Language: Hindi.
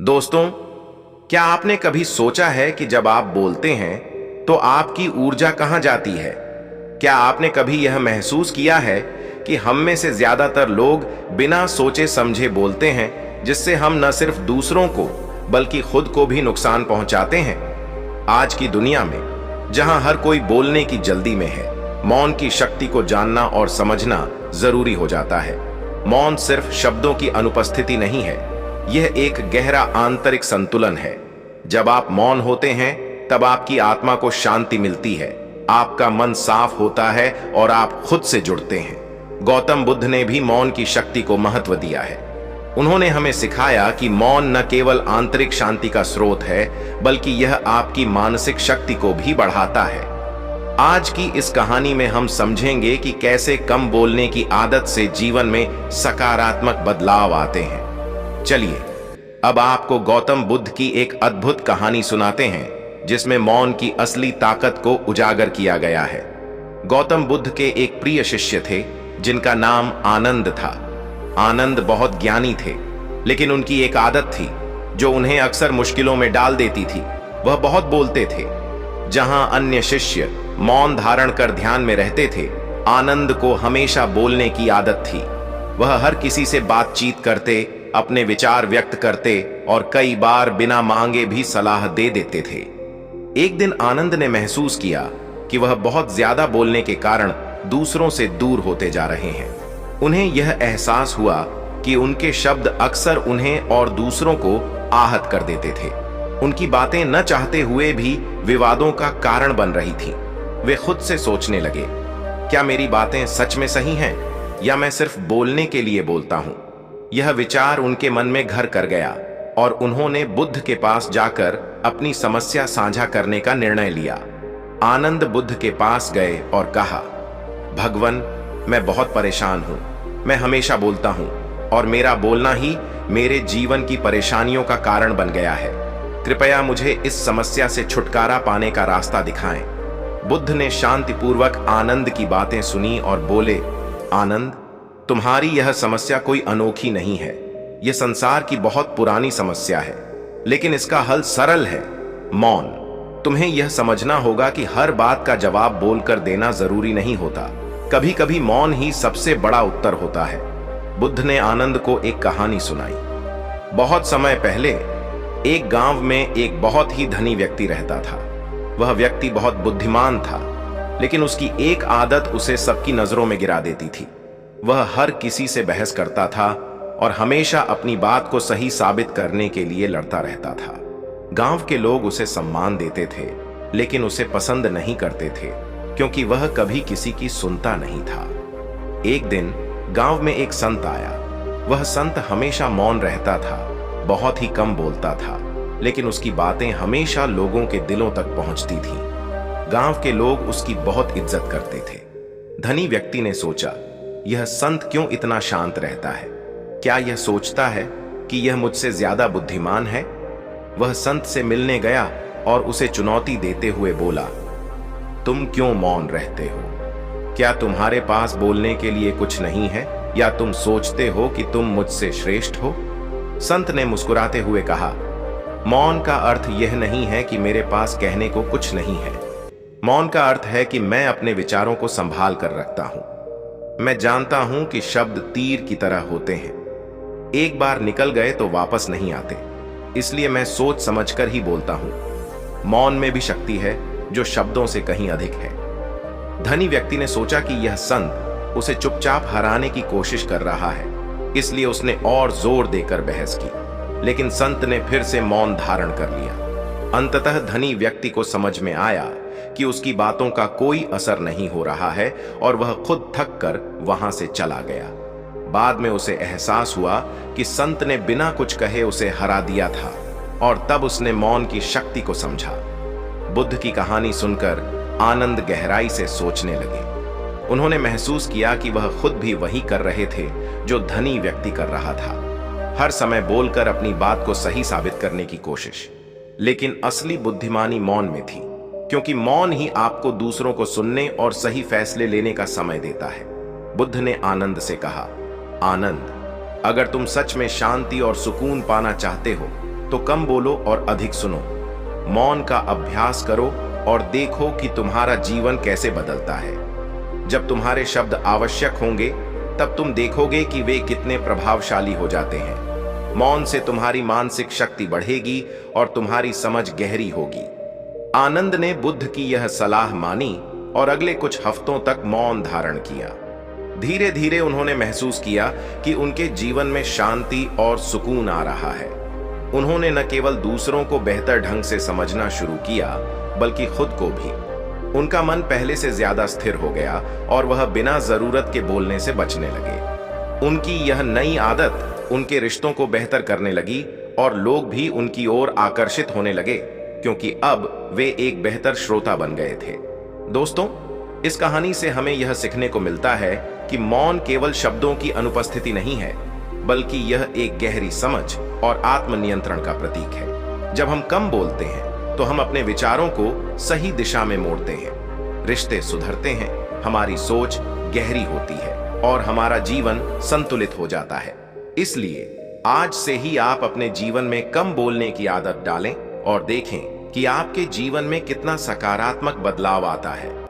दोस्तों, क्या आपने कभी सोचा है कि जब आप बोलते हैं तो आपकी ऊर्जा कहां जाती है? क्या आपने कभी यह महसूस किया है कि हम में से ज्यादातर लोग बिना सोचे समझे बोलते हैं, जिससे हम न सिर्फ दूसरों को बल्कि खुद को भी नुकसान पहुंचाते हैं? आज की दुनिया में जहां हर कोई बोलने की जल्दी में है, मौन की शक्ति को जानना और समझना जरूरी हो जाता है। मौन सिर्फ शब्दों की अनुपस्थिति नहीं है, यह एक गहरा आंतरिक संतुलन है। जब आप मौन होते हैं तब आपकी आत्मा को शांति मिलती है, आपका मन साफ होता है और आप खुद से जुड़ते हैं। गौतम बुद्ध ने भी मौन की शक्ति को महत्व दिया है। उन्होंने हमें सिखाया कि मौन न केवल आंतरिक शांति का स्रोत है, बल्कि यह आपकी मानसिक शक्ति को भी बढ़ाता है। आज की इस कहानी में हम समझेंगे कि कैसे कम बोलने की आदत से जीवन में सकारात्मक बदलाव आते हैं। चलिए अब आपको गौतम बुद्ध की एक अद्भुत कहानी सुनाते हैं, जिसमें मौन की असली ताकत को उजागर किया गया है। गौतम बुद्ध के एक प्रिय शिष्य थे जिनका नाम आनंद था। आनंद बहुत ज्ञानी थे, लेकिन उनकी एक आदत थी जो उन्हें अक्सर मुश्किलों में डाल देती थी। वह बहुत बोलते थे। जहां अन्य शिष्य मौन धारण कर ध्यान में रहते थे, आनंद को हमेशा बोलने की आदत थी। वह हर किसी से बातचीत करते, अपने विचार व्यक्त करते और कई बार बिना मांगे भी सलाह दे देते थे। एक दिन आनंद ने महसूस किया कि वह बहुत ज्यादा बोलने के कारण दूसरों से दूर होते जा रहे हैं। उन्हें यह एहसास हुआ कि उनके शब्द अक्सर उन्हें और दूसरों को आहत कर देते थे। उनकी बातें न चाहते हुए भी विवादों का कारण बन रही थी। वे खुद से सोचने लगे, क्या मेरी बातें सच में सही हैं या मैं सिर्फ बोलने के लिए बोलता हूं? यह विचार उनके मन में घर कर गया और उन्होंने बुद्ध के पास जाकर अपनी समस्या साझा करने का निर्णय लिया। आनंद बुद्ध के पास गए और कहा, भगवन, मैं बहुत परेशान हूं। मैं हमेशा बोलता हूं और मेरा बोलना ही मेरे जीवन की परेशानियों का कारण बन गया है। कृपया मुझे इस समस्या से छुटकारा पाने का रास्ता दिखाएं। बुद्ध ने शांतिपूर्वक आनंद की बातें सुनी और बोले, आनंद, तुम्हारी यह समस्या कोई अनोखी नहीं है। यह संसार की बहुत पुरानी समस्या है, लेकिन इसका हल सरल है, मौन। तुम्हें यह समझना होगा कि हर बात का जवाब बोलकर देना जरूरी नहीं होता। कभी कभी मौन ही सबसे बड़ा उत्तर होता है। बुद्ध ने आनंद को एक कहानी सुनाई। बहुत समय पहले एक गांव में एक बहुत ही धनी व्यक्ति रहता था। वह व्यक्ति बहुत बुद्धिमान था, लेकिन उसकी एक आदत उसे सबकी नजरों में गिरा देती थी। वह हर किसी से बहस करता था और हमेशा अपनी बात को सही साबित करने के लिए लड़ता रहता था। गांव के लोग उसे सम्मान देते थे, लेकिन उसे पसंद नहीं करते थे, क्योंकि वह कभी किसी की सुनता नहीं था। एक दिन गांव में एक संत आया। वह संत हमेशा मौन रहता था, बहुत ही कम बोलता था, लेकिन उसकी बातें हमेशा लोगों के दिलों तक पहुंचती थीं। गांव के लोग उसकी बहुत इज्जत करते थे। धनी व्यक्ति ने सोचा, यह संत क्यों इतना शांत रहता है? क्या यह सोचता है कि यह मुझसे ज्यादा बुद्धिमान है? वह संत से मिलने गया और उसे चुनौती देते हुए बोला, तुम क्यों मौन रहते हो? क्या तुम्हारे पास बोलने के लिए कुछ नहीं है, या तुम सोचते हो कि तुम मुझसे श्रेष्ठ हो? संत ने मुस्कुराते हुए कहा, मौन का अर्थ यह नहीं है कि मेरे पास कहने को कुछ नहीं है। मौन का अर्थ है कि मैं अपने विचारों को संभाल कर रखता हूं। मैं जानता हूं कि शब्द तीर की तरह होते हैं, एक बार निकल गए तो वापस नहीं आते, इसलिए मैं सोच समझकर ही बोलता हूं। मौन में भी शक्ति है जो शब्दों से कहीं अधिक है। धनी व्यक्ति ने सोचा कि यह संत उसे चुपचाप हराने की कोशिश कर रहा है, इसलिए उसने और जोर देकर बहस की, लेकिन संत ने फिर से मौन धारण कर लिया। अंततः धनी व्यक्ति को समझ में आया कि उसकी बातों का कोई असर नहीं हो रहा है और वह खुद थक कर वहां से चला गया। बाद में उसे एहसास हुआ कि संत ने बिना कुछ कहे उसे हरा दिया था, और तब उसने मौन की शक्ति को समझा। बुद्ध की कहानी सुनकर आनंद गहराई से सोचने लगे। उन्होंने महसूस किया कि वह खुद भी वही कर रहे थे जो धनी व्यक्ति कर रहा था, हर समय बोलकर अपनी बात को सही साबित करने की कोशिश। लेकिन असली बुद्धिमानी मौन में थी, क्योंकि मौन ही आपको दूसरों को सुनने और सही फैसले लेने का समय देता है। बुद्ध ने आनंद से कहा, आनंद, अगर तुम सच में शांति और सुकून पाना चाहते हो तो कम बोलो और अधिक सुनो। मौन का अभ्यास करो और देखो कि तुम्हारा जीवन कैसे बदलता है। जब तुम्हारे शब्द आवश्यक होंगे, तब तुम देखोगे कि वे कितने प्रभावशाली हो जाते हैं। मौन से तुम्हारी मानसिक शक्ति बढ़ेगी और तुम्हारी समझ गहरी होगी। आनंद ने बुद्ध की यह सलाह मानी और अगले कुछ हफ्तों तक मौन धारण किया। धीरे धीरे उन्होंने महसूस किया कि उनके जीवन में शांति और सुकून आ रहा है। उन्होंने न केवल दूसरों को बेहतर ढंग से समझना शुरू किया, बल्कि खुद को भी। उनका मन पहले से ज्यादा स्थिर हो गया और वह बिना जरूरत के बोलने से बचने लगे। उनकी यह नई आदत उनके रिश्तों को बेहतर करने लगी और लोग भी उनकी ओर आकर्षित होने लगे, क्योंकि अब वे एक बेहतर श्रोता बन गए थे। दोस्तों, इस कहानी से हमें यह सीखने को मिलता है कि मौन केवल शब्दों की अनुपस्थिति नहीं है, बल्कि यह एक गहरी समझ और आत्मनियंत्रण का प्रतीक है। जब हम कम बोलते हैं तो हम अपने विचारों को सही दिशा में मोड़ते हैं, रिश्ते सुधरते हैं, हमारी सोच गहरी होती है और हमारा जीवन संतुलित हो जाता है। इसलिए आज से ही आप अपने जीवन में कम बोलने की आदत डालें और देखें कि आपके जीवन में कितना सकारात्मक बदलाव आता है।